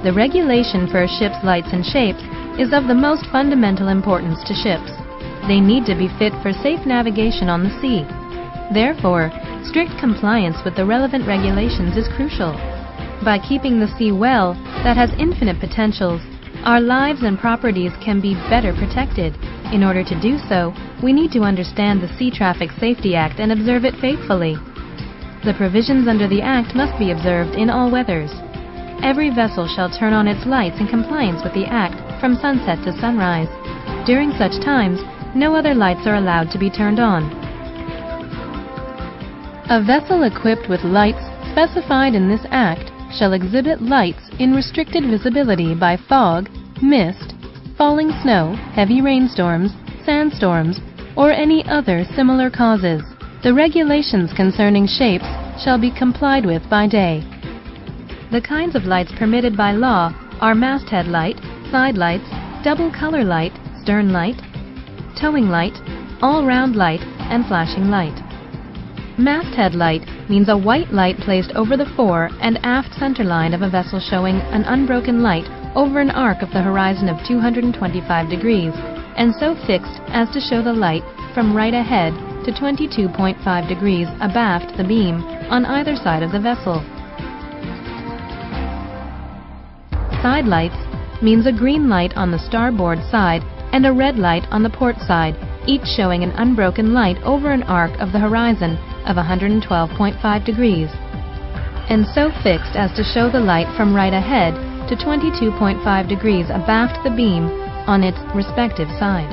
The regulation for a ship's lights and shapes is of the most fundamental importance to ships. They need to be fit for safe navigation on the sea. Therefore, strict compliance with the relevant regulations is crucial. By keeping the sea well, that has infinite potentials, our lives and properties can be better protected. In order to do so, we need to understand the Sea Traffic Safety Act and observe it faithfully. The provisions under the Act must be observed in all weathers. Every vessel shall turn on its lights in compliance with the Act from sunset to sunrise. During such times, no other lights are allowed to be turned on. A vessel equipped with lights specified in this Act shall exhibit lights in restricted visibility by fog, mist, falling snow, heavy rainstorms, sandstorms, or any other similar causes. The regulations concerning shapes shall be complied with by day. The kinds of lights permitted by law are masthead light, side lights, double color light, stern light, towing light, all-round light, and flashing light. Masthead light means a white light placed over the fore and aft center line of a vessel showing an unbroken light over an arc of the horizon of 225 degrees and so fixed as to show the light from right ahead to 22.5 degrees abaft the beam on either side of the vessel. Side lights means a green light on the starboard side and a red light on the port side, each showing an unbroken light over an arc of the horizon of 112.5 degrees, and so fixed as to show the light from right ahead to 22.5 degrees abaft the beam on its respective side.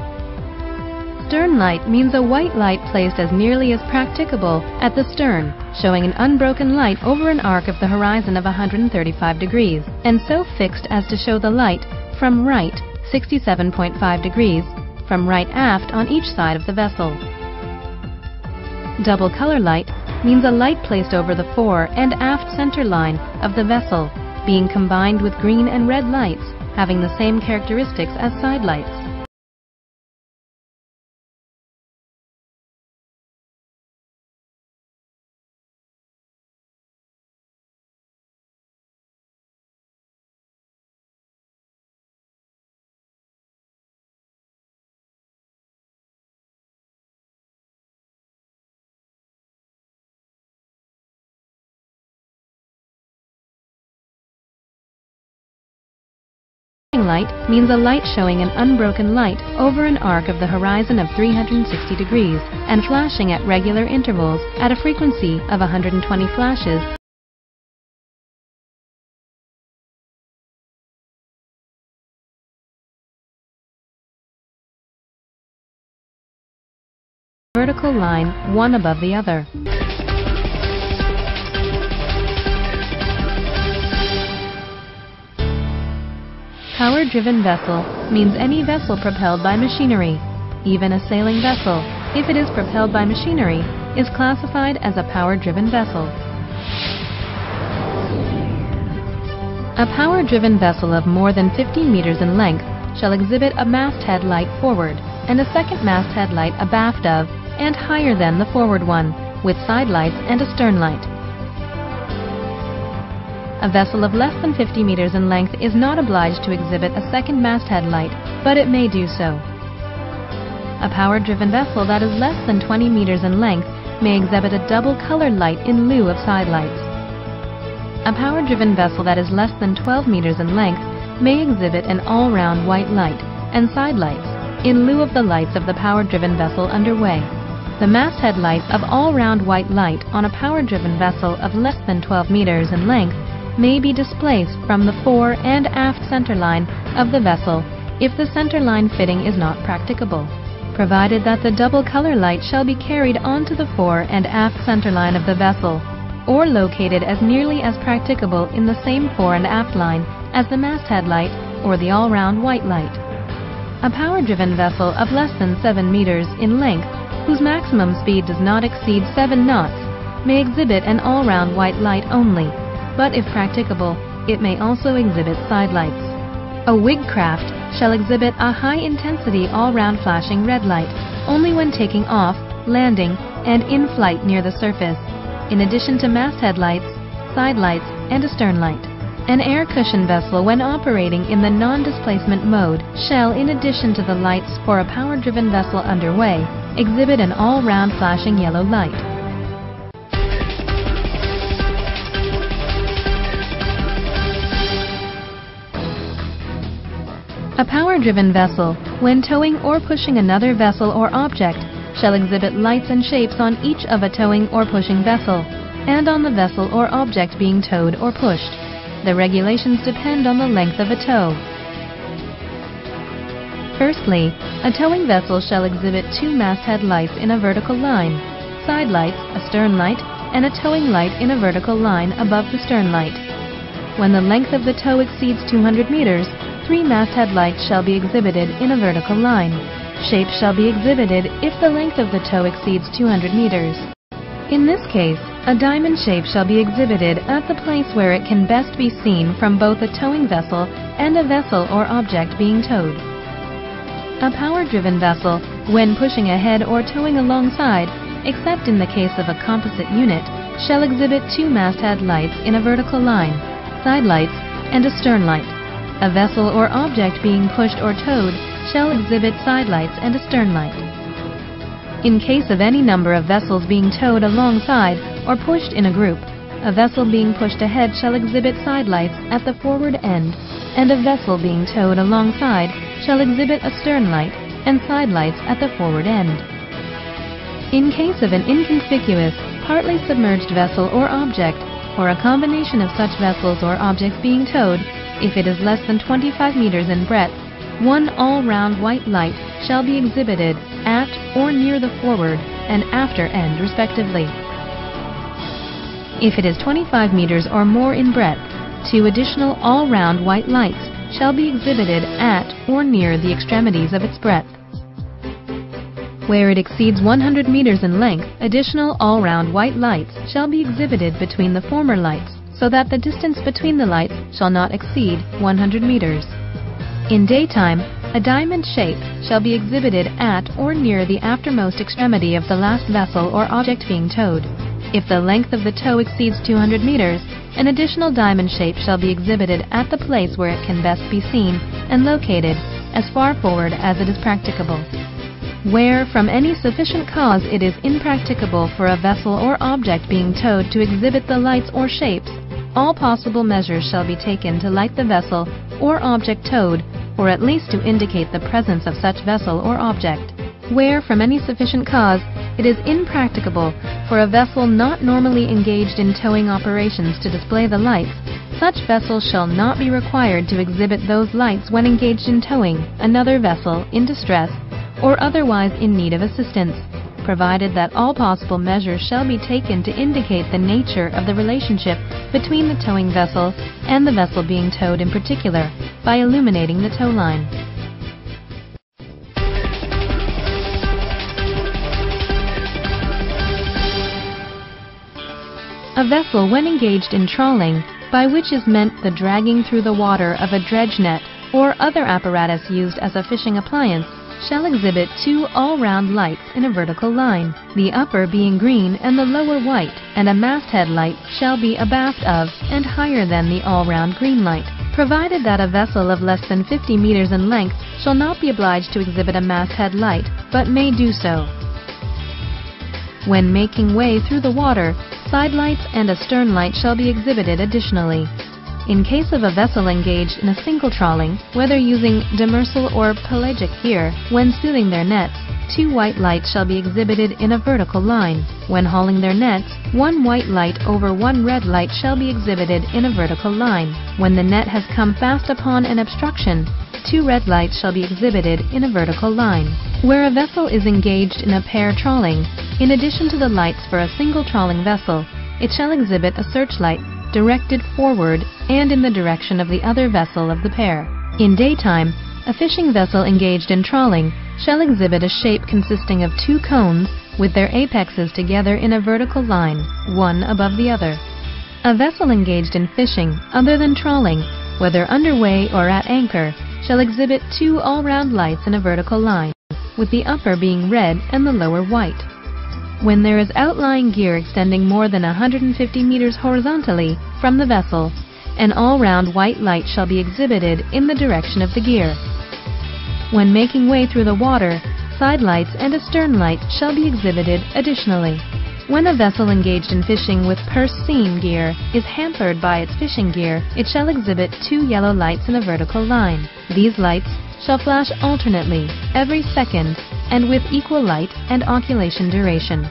Stern light means a white light placed as nearly as practicable at the stern, showing an unbroken light over an arc of the horizon of 135 degrees, and so fixed as to show the light from right 67.5 degrees, from right aft on each side of the vessel. Double color light means a light placed over the fore and aft center line of the vessel, being combined with green and red lights, having the same characteristics as side lights. Light means a light showing an unbroken light over an arc of the horizon of 360 degrees and flashing at regular intervals at a frequency of 120 flashes. Vertical line, one above the other. Power-driven vessel means any vessel propelled by machinery. Even a sailing vessel, if it is propelled by machinery, is classified as a power-driven vessel. A power-driven vessel of more than 50 meters in length shall exhibit a masthead light forward and a second masthead light abaft of and higher than the forward one, with side lights and a stern light. A vessel of less than 50 meters in length is not obliged to exhibit a second masthead light, but it may do so. A power-driven vessel that is less than 20 meters in length may exhibit a double-colored light in lieu of side lights. A power-driven vessel that is less than 12 meters in length may exhibit an all-round white light and side lights in lieu of the lights of the power-driven vessel underway. The masthead light of all-round white light on a power-driven vessel of less than 12 meters in length may be displaced from the fore and aft center line of the vessel if the center line fitting is not practicable, provided that the double color light shall be carried onto the fore and aft center line of the vessel, or located as nearly as practicable in the same fore and aft line as the masthead light or the all-round white light. A power-driven vessel of less than 7 meters in length, whose maximum speed does not exceed 7 knots, may exhibit an all-round white light only, but if practicable, it may also exhibit side lights. A wig craft shall exhibit a high-intensity all-round flashing red light only when taking off, landing, and in flight near the surface, in addition to masthead lights, side lights, and a stern light. An air cushion vessel, when operating in the non-displacement mode, shall, in addition to the lights for a power-driven vessel underway, exhibit an all-round flashing yellow light. A power-driven vessel, when towing or pushing another vessel or object, shall exhibit lights and shapes on each of a towing or pushing vessel, and on the vessel or object being towed or pushed. The regulations depend on the length of a tow. Firstly, a towing vessel shall exhibit two masthead lights in a vertical line, side lights, a stern light, and a towing light in a vertical line above the stern light. When the length of the tow exceeds 200 meters, three masthead lights shall be exhibited in a vertical line. Shape shall be exhibited if the length of the tow exceeds 200 meters. In this case, a diamond shape shall be exhibited at the place where it can best be seen from both a towing vessel and a vessel or object being towed. A power-driven vessel, when pushing ahead or towing alongside, except in the case of a composite unit, shall exhibit two masthead lights in a vertical line, side lights, and a stern light. A vessel or object being pushed or towed shall exhibit side lights and a stern light. In case of any number of vessels being towed alongside or pushed in a group, a vessel being pushed ahead shall exhibit side lights at the forward end, and a vessel being towed alongside shall exhibit a stern light and side lights at the forward end. In case of an inconspicuous, partly submerged vessel or object, or a combination of such vessels or objects being towed, if it is less than 25 meters in breadth, one all-round white light shall be exhibited at or near the forward and after end respectively. If it is 25 meters or more in breadth, two additional all-round white lights shall be exhibited at or near the extremities of its breadth. Where it exceeds 100 meters in length, additional all-round white lights shall be exhibited between the former lights, so that the distance between the lights shall not exceed 100 meters. In daytime, a diamond shape shall be exhibited at or near the aftermost extremity of the last vessel or object being towed. If the length of the tow exceeds 200 meters, an additional diamond shape shall be exhibited at the place where it can best be seen and located as far forward as it is practicable. Where, from any sufficient cause, it is impracticable for a vessel or object being towed to exhibit the lights or shapes, all possible measures shall be taken to light the vessel or object towed, or at least to indicate the presence of such vessel or object. Where, from any sufficient cause, it is impracticable for a vessel not normally engaged in towing operations to display the lights, such vessel shall not be required to exhibit those lights when engaged in towing another vessel in distress or otherwise in need of assistance, provided that all possible measures shall be taken to indicate the nature of the relationship between the towing vessel and the vessel being towed in particular, by illuminating the tow line. A vessel, when engaged in trawling, by which is meant the dragging through the water of a dredge net or other apparatus used as a fishing appliance, shall exhibit two all-round lights in a vertical line, the upper being green and the lower white, and a masthead light shall be abaft of and higher than the all-round green light, provided that a vessel of less than 50 meters in length shall not be obliged to exhibit a masthead light, but may do so. When making way through the water, side lights and a stern light shall be exhibited additionally. In case of a vessel engaged in a single trawling, whether using demersal or pelagic gear, when suiting their nets, two white lights shall be exhibited in a vertical line. When hauling their nets, one white light over one red light shall be exhibited in a vertical line. When the net has come fast upon an obstruction, two red lights shall be exhibited in a vertical line. Where a vessel is engaged in a pair trawling, in addition to the lights for a single trawling vessel, it shall exhibit a searchlight directed forward and in the direction of the other vessel of the pair. In daytime, a fishing vessel engaged in trawling shall exhibit a shape consisting of two cones with their apexes together in a vertical line, one above the other. A vessel engaged in fishing other than trawling, whether underway or at anchor, shall exhibit two all-round lights in a vertical line, with the upper being red and the lower white. When there is outlying gear extending more than 150 meters horizontally from the vessel, An all-round white light shall be exhibited in the direction of the gear. When making way through the water, side lights and a stern light shall be exhibited additionally. When a vessel engaged in fishing with purse-seine gear is hampered by its fishing gear, it shall exhibit 2 yellow lights in a vertical line. These lights shall flash alternately every second and with equal light and occultation duration.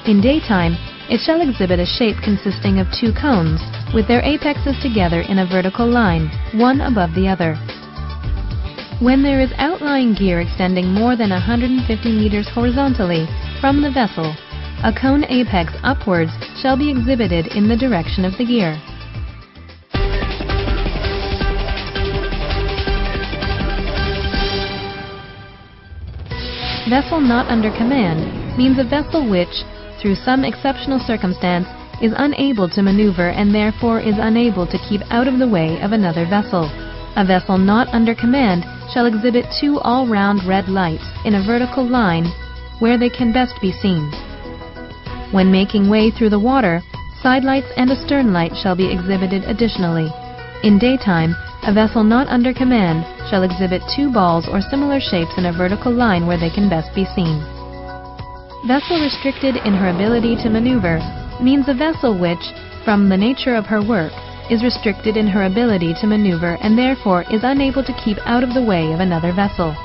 In daytime, it shall exhibit a shape consisting of 2 cones with their apexes together in a vertical line, one above the other. When there is outlying gear extending more than 150 meters horizontally from the vessel, a cone apex upwards shall be exhibited in the direction of the gear. Vessel not under command means a vessel which, through some exceptional circumstance, is unable to maneuver and therefore is unable to keep out of the way of another vessel. A vessel not under command shall exhibit 2 all-round red lights in a vertical line where they can best be seen. When making way through the water, side lights and a stern light shall be exhibited additionally. In daytime, a vessel not under command shall exhibit 2 balls or similar shapes in a vertical line where they can best be seen. Vessel restricted in her ability to maneuver means a vessel which, from the nature of her work, is restricted in her ability to maneuver and therefore is unable to keep out of the way of another vessel.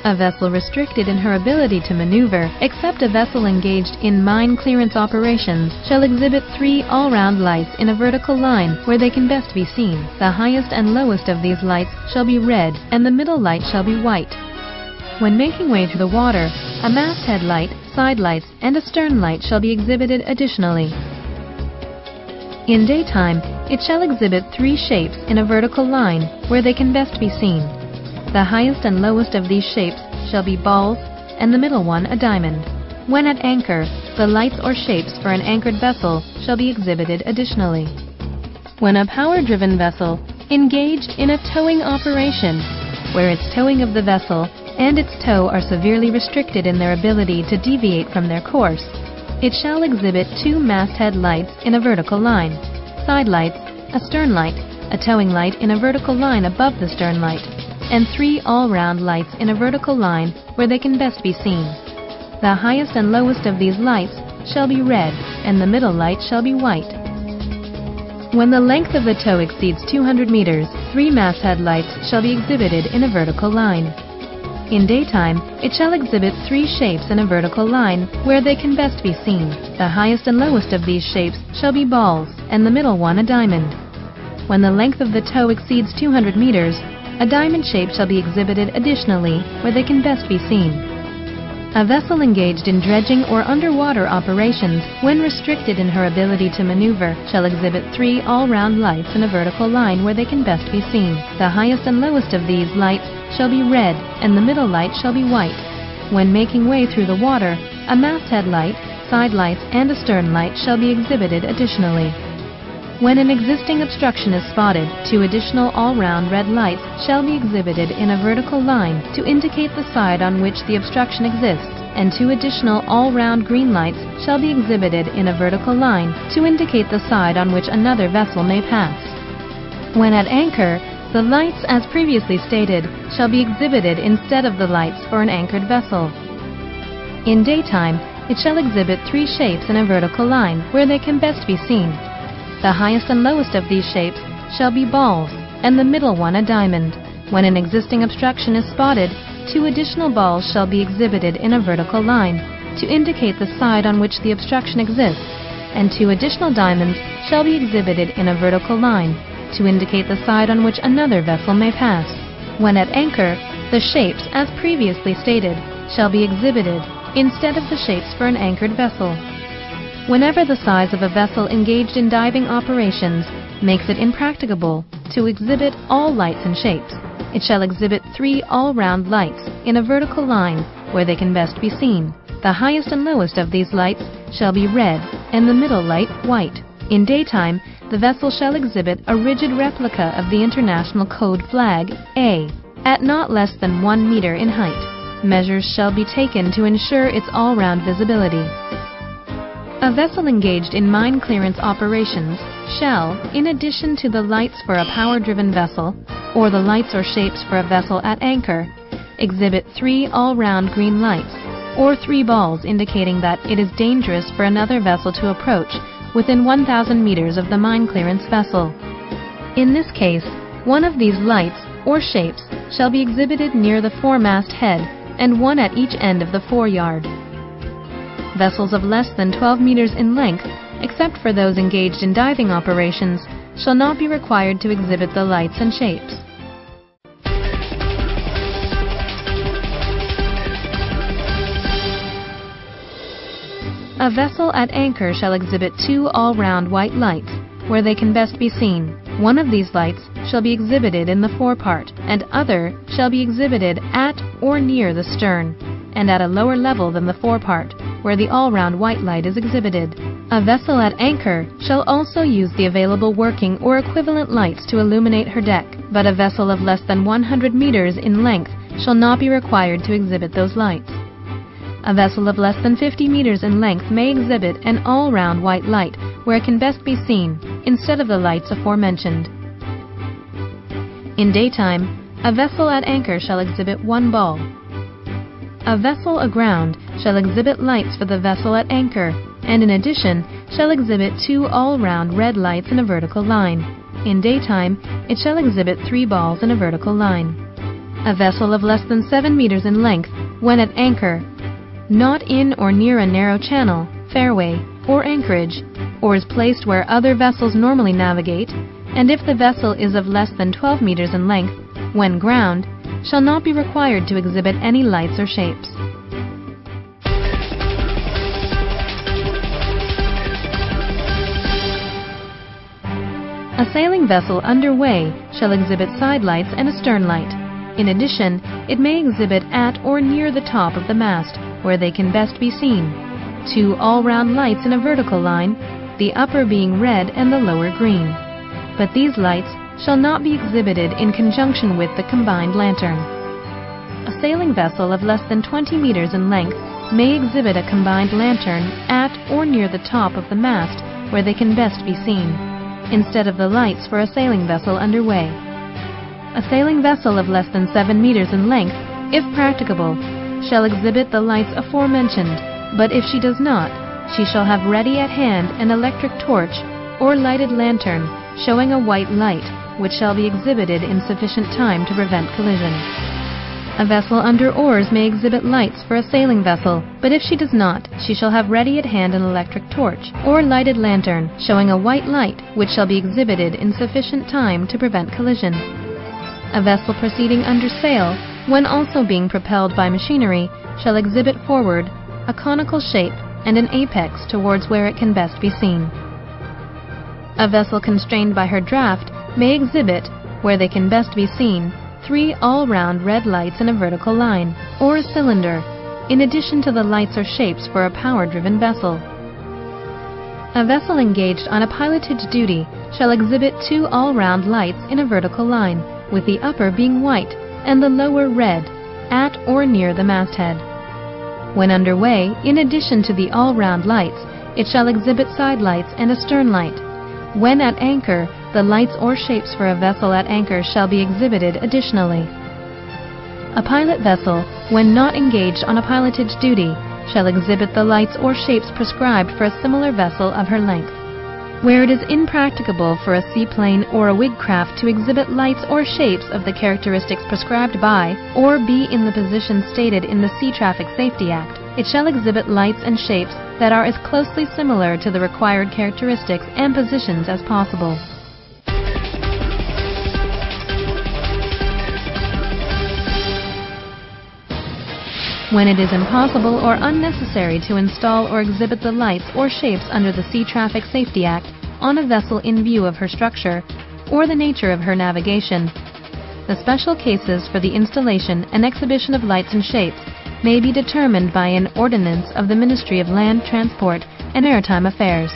A vessel restricted in her ability to maneuver, except a vessel engaged in mine clearance operations, shall exhibit 3 all-round lights in a vertical line where they can best be seen. The highest and lowest of these lights shall be red, and the middle light shall be white. When making way through the water, a masthead light, side lights, and a stern light shall be exhibited additionally. In daytime, it shall exhibit 3 shapes in a vertical line where they can best be seen. The highest and lowest of these shapes shall be balls, and the middle one a diamond. When at anchor, the lights or shapes for an anchored vessel shall be exhibited additionally. When a power-driven vessel engaged in a towing operation, where its towing of the vessel and its tow are severely restricted in their ability to deviate from their course, it shall exhibit 2 masthead lights in a vertical line, side lights, a stern light, a towing light in a vertical line above the stern light, and 3 all-round lights in a vertical line where they can best be seen. The highest and lowest of these lights shall be red, and the middle light shall be white. When the length of the tow exceeds 200 meters, 3 masthead lights shall be exhibited in a vertical line. In daytime, it shall exhibit 3 shapes in a vertical line where they can best be seen. The highest and lowest of these shapes shall be balls, and the middle one a diamond. When the length of the tow exceeds 200 meters, a diamond shape shall be exhibited additionally where they can best be seen. A vessel engaged in dredging or underwater operations, when restricted in her ability to maneuver, shall exhibit 3 all-round lights in a vertical line where they can best be seen. The highest and lowest of these lights shall be red, and the middle light shall be white. When making way through the water, a masthead light, side lights, and a stern light shall be exhibited additionally. When an existing obstruction is spotted, 2 additional all-round red lights shall be exhibited in a vertical line to indicate the side on which the obstruction exists, and 2 additional all-round green lights shall be exhibited in a vertical line to indicate the side on which another vessel may pass. When at anchor, the lights, as previously stated, shall be exhibited instead of the lights for an anchored vessel. In daytime, it shall exhibit 3 shapes in a vertical line where they can best be seen. The highest and lowest of these shapes shall be balls, and the middle one a diamond. When an existing obstruction is spotted, 2 additional balls shall be exhibited in a vertical line to indicate the side on which the obstruction exists, and 2 additional diamonds shall be exhibited in a vertical line to indicate the side on which another vessel may pass. When at anchor, the shapes, as previously stated, shall be exhibited instead of the shapes for an anchored vessel. Whenever the size of a vessel engaged in diving operations makes it impracticable to exhibit all lights and shapes, it shall exhibit 3 all-round lights in a vertical line where they can best be seen. The highest and lowest of these lights shall be red, and the middle light white. In daytime, the vessel shall exhibit a rigid replica of the International Code Flag A, at not less than 1 meter in height. Measures shall be taken to ensure its all-round visibility. A vessel engaged in mine clearance operations shall, in addition to the lights for a power-driven vessel, or the lights or shapes for a vessel at anchor, exhibit 3 all-round green lights, or 3 balls indicating that it is dangerous for another vessel to approach within 1,000 meters of the mine clearance vessel. In this case, one of these lights or shapes shall be exhibited near the foremast head and one at each end of the foreyard. Vessels of less than 12 meters in length, except for those engaged in diving operations, shall not be required to exhibit the lights and shapes. A vessel at anchor shall exhibit 2 all-round white lights, where they can best be seen. One of these lights shall be exhibited in the forepart, and other shall be exhibited at or near the stern, and at a lower level than the forepart, where the all-round white light is exhibited. A vessel at anchor shall also use the available working or equivalent lights to illuminate her deck, but a vessel of less than 100 meters in length shall not be required to exhibit those lights. A vessel of less than 50 meters in length may exhibit an all-round white light where it can best be seen, instead of the lights aforementioned. In daytime, a vessel at anchor shall exhibit 1 ball. A vessel aground shall exhibit lights for the vessel at anchor, and in addition shall exhibit 2 all-round red lights in a vertical line. In daytime, it shall exhibit 3 balls in a vertical line. A vessel of less than 7 meters in length, when at anchor, not in or near a narrow channel, fairway, or anchorage, or is placed where other vessels normally navigate, and if the vessel is of less than 12 meters in length, when ground, shall not be required to exhibit any lights or shapes. A sailing vessel underway shall exhibit side lights and a stern light. In addition, it may exhibit at or near the top of the mast, where they can best be seen, 2 all-round lights in a vertical line, the upper being red and the lower green. But these lights shall not be exhibited in conjunction with the combined lantern. A sailing vessel of less than 20 meters in length may exhibit a combined lantern at or near the top of the mast, where they can best be seen, instead of the lights for a sailing vessel underway. A sailing vessel of less than 7 meters in length, if practicable, shall exhibit the lights aforementioned, but if she does not, she shall have ready at hand an electric torch or lighted lantern showing a white light, which shall be exhibited in sufficient time to prevent collision. A vessel under oars may exhibit lights for a sailing vessel, but if she does not, she shall have ready at hand an electric torch or lighted lantern showing a white light, which shall be exhibited in sufficient time to prevent collision. A vessel proceeding under sail, when also being propelled by machinery, shall exhibit forward a conical shape and an apex towards where it can best be seen. A vessel constrained by her draft may exhibit, where they can best be seen, 3 all-round red lights in a vertical line, or a cylinder, in addition to the lights or shapes for a power-driven vessel. A vessel engaged on a pilotage duty shall exhibit 2 all-round lights in a vertical line, with the upper being white and the lower red, at or near the masthead. When underway, in addition to the all-round lights, it shall exhibit side lights and a stern light. When at anchor, the lights or shapes for a vessel at anchor shall be exhibited additionally. A pilot vessel, when not engaged on a pilotage duty, shall exhibit the lights or shapes prescribed for a similar vessel of her length. Where it is impracticable for a seaplane or a wig craft to exhibit lights or shapes of the characteristics prescribed by, or be in the position stated in the Sea Traffic Safety Act, it shall exhibit lights and shapes that are as closely similar to the required characteristics and positions as possible. When it is impossible or unnecessary to install or exhibit the lights or shapes under the Sea Traffic Safety Act on a vessel in view of her structure or the nature of her navigation, the special cases for the installation and exhibition of lights and shapes may be determined by an ordinance of the Ministry of Land, Transport, and Maritime Affairs.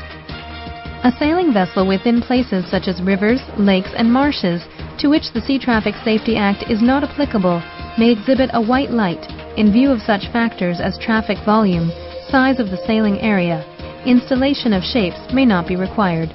A sailing vessel within places such as rivers, lakes, and marshes to which the Sea Traffic Safety Act is not applicable may exhibit a white light in view of such factors as traffic volume, size of the sailing area, Installation of shapes may not be required.